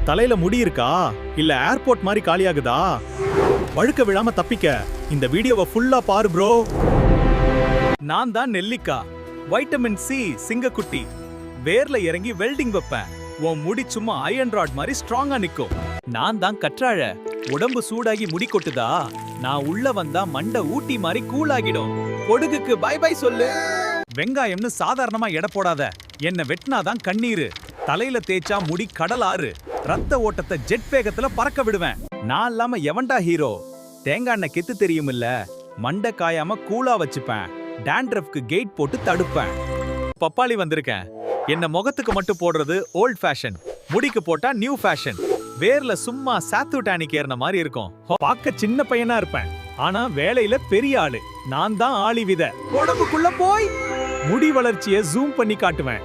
தலையில முடி இருக்கா இல்ல ஏர்போர்ட் மாதிரி காலியாகுதா? வழுக்க விழாம தப்பிக்க இந்த வீடியோவை ஃபுல்லா பாரு ப்ரோ. நான் தான் நெல்லிக்கா, வைட்டமின் சி சிங்கக்குட்டி. வேர்ல இறங்கி வெல்டிங் வைப்பேன். உன் முடி சும்மா அயன் ராட் மாதிரி ஸ்ட்ராங்கா நிக்கும். நான் தான் கற்றாழ, உடம்பு சூடாகி முடி கொட்டுதா, நான் உள்ள வந்தா மண்டை ஊட்டி மாதிரி கூல் ஆகிடும். பொடுகுக்கு பை பை சொல்லு. வெங்காயம்னு சாதாரணமா எடை போடாத, என்ன வெட்டினாதான் கண்ணீரு. தலையில தேய்ச்சா முடி கடலாறு, ரத்த ஓட்டத்தை ஜெட் வேகத்துல பறக்க விடுவேன். நான் இல்லாம எவன்டா ஹீரோ? தேங்காய் எண்ணெய் கெத்து தெரியும் இல்ல, மண்டை காயாம கூலா வச்சுப்பேன். டாண்ட்ரஃப்க்கு கேட் போட்டு தடுப்பேன். பப்பாளி வந்திருக்கேன். என்ன முகத்துக்கு மட்டும் போடுறது ஓல்ட் ஃபேஷன், முடிக்கு போட்டா நியூ ஃபேஷன். வேர்ல சும்மா சாத்து டானிக் ஏறின மாதிரி இருக்கும். பார்க்க சின்ன பையனா இருப்பேன், ஆனா வேலையில பெரிய ஆளு. நான் தான் ஆளி வித. உடம்புக்குள்ள போய் முடி வளர்ச்சியை ஜூம் பண்ணி காட்டுவேன்.